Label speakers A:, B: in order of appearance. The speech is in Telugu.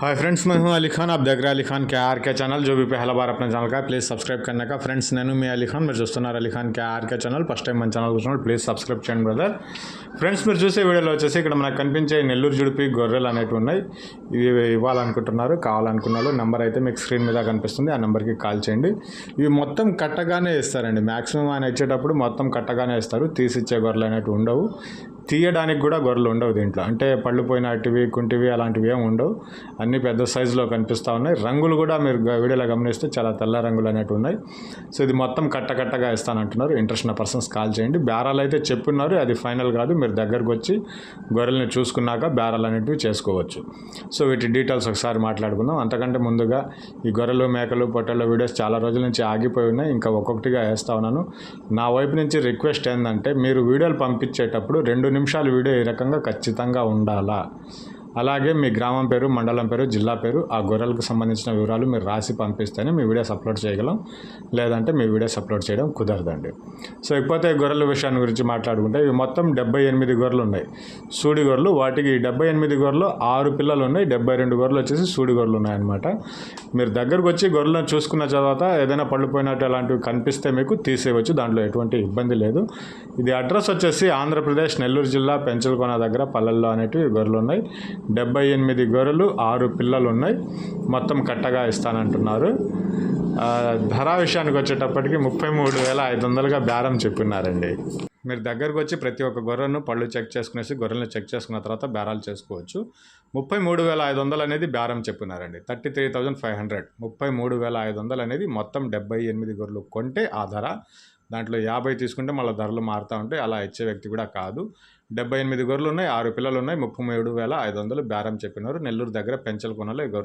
A: हाय फ्रेंड्स, मैं हूं अली खान। आप देख रहे हैं अली खान के आर के चैनल। जो भी पहला बार अपने ఛానల్ का ప్లీజ్ సబ్స్క్రైబ్ करने का ఫ్రెండ్స్, నేను మీ అలీ ఖాన్. మీరు చూస్తున్నారు Ali Khan K R K channel. First time మన ఛానల్ చూస్తున్నారు ప్లీజ్ సబ్స్క్రైబ్ చేయండి బ్రదర్. ఫ్రెండ్స్, మీరు చూసే వీడియోలో వచ్చేసి ఇక్కడ మనకు కనిపించే నెల్లూరు జుడిపి గొర్రెలు అనేవి ఉన్నాయి. ఇవి ఇవ్వాలనుకుంటున్నారు, కావాలనుకున్నారు. నెంబర్ అయితే మీకు స్క్రీన్ మీద కనిపిస్తుంది, ఆ నెంబర్కి కాల్ చేయండి. ఇవి మొత్తం కట్టగానే ఇస్తారండి. మ్యాక్సిమం ఆయన ఇచ్చేటప్పుడు మొత్తం కట్టగానే ఇస్తారు. తీసిచ్చే గొర్రెలు అనేవి ఉండవు. తీయడానికి కూడా గొర్రెలు ఉండవు దీంట్లో. అంటే పళ్ళు పోయినటివి, కుంటివి అలాంటివి ఏమి ఉండవు. అన్నీ పెద్ద సైజులో కనిపిస్తూ ఉన్నాయి. రంగులు కూడా మీరు వీడియోలో గమనిస్తే చాలా తెల్ల రంగులు అనేవి ఉన్నాయి. సో ఇది మొత్తం కట్టగా ఇస్తానంటున్నారు. ఇంట్రెస్ట్ ఉన్న పర్సన్స్ కాల్ చేయండి. బేరాలు అయితే చెప్పున్నారు, అది ఫైనల్ కాదు. మీరు దగ్గరకు వచ్చి గొర్రెల్ని చూసుకున్నాక బేరాలు అనేటివి చేసుకోవచ్చు. సో వీటి డీటెయిల్స్ ఒకసారి మాట్లాడుకుందాం. అంతకంటే ముందుగా ఈ గొర్రెలు, మేకలు, పొట్టెళ్ళ వీడియోస్ చాలా రోజుల నుంచి ఆగిపోయి ఉన్నాయి. ఇంకా ఒక్కొక్కటిగా వేస్తూ ఉన్నాను. నా వైపు నుంచి రిక్వెస్ట్ ఏంటంటే, మీరు వీడియోలు పంపించేటప్పుడు 2 నిమిషాల వీడియో ఈ రకంగా ఖచ్చితంగా ఉండాలా. అలాగే మీ గ్రామం పేరు, మండలం పేరు, జిల్లా పేరు, ఆ గొర్రెలకు సంబంధించిన వివరాలు మీరు రాసి పంపిస్తేనే మీ వీడియోస్ అప్లోడ్ చేయగలం. లేదంటే మీ వీడియోస్ అప్లోడ్ చేయడం కుదరదండి. సో ఇకపోతే గొర్రెల విషయాన్ని గురించి మాట్లాడుకుంటే, ఇవి మొత్తం 78 గొర్రెలు ఉన్నాయి, సూడి గొర్రెలు. వాటికి 78 గొర్రెలు 6 పిల్లలు ఉన్నాయి. 72 గొర్రెలు వచ్చేసి సూడి గొర్రెలు ఉన్నాయన్నమాట. మీరు దగ్గరకు వచ్చి గొర్రెలను చూసుకున్న తర్వాత ఏదైనా పళ్ళు పోయినట్టు అలాంటివి కనిపిస్తే మీకు తీసేయవచ్చు. దాంట్లో ఎటువంటి ఇబ్బంది లేదు. ఇది అడ్రస్ వచ్చేసి ఆంధ్రప్రదేశ్ నెల్లూరు జిల్లా పెంచలకోన దగ్గర పల్లెల్లో అనేటివి గొర్రెలు ఉన్నాయి. 78 గొర్రెలు, 6 పిల్లలు ఉన్నాయి. మొత్తం కట్టగా ఇస్తానంటున్నారు. ధర విషయానికి వచ్చేటప్పటికి 33,500గా బేరం చెప్పినారండి. మీరు దగ్గరకు వచ్చి ప్రతి ఒక్క గొర్రెను పళ్ళు చెక్ చేసుకునేసి గొర్రెలను చెక్ చేసుకున్న తర్వాత బేరాలు చేసుకోవచ్చు. 33,500 అనేది బేరం చెప్పినారండి. 33,500. 33,500 అనేది మొత్తం 78 గొర్రెలు కొంటే ఆ ధర. దాంట్లో 50 తీసుకుంటే మళ్ళీ ధరలు మారుతూ ఉంటాయి. అలా ఇచ్చే వ్యక్తి కూడా కాదు. 78 గొర్రెలు ఉన్నాయి, 6 పిల్లలు ఉన్నాయి. 33,500 బేరం చెప్పినారు. నెల్లూరు దగ్గర పెంచలకొనలో ఈ గొర్రెలు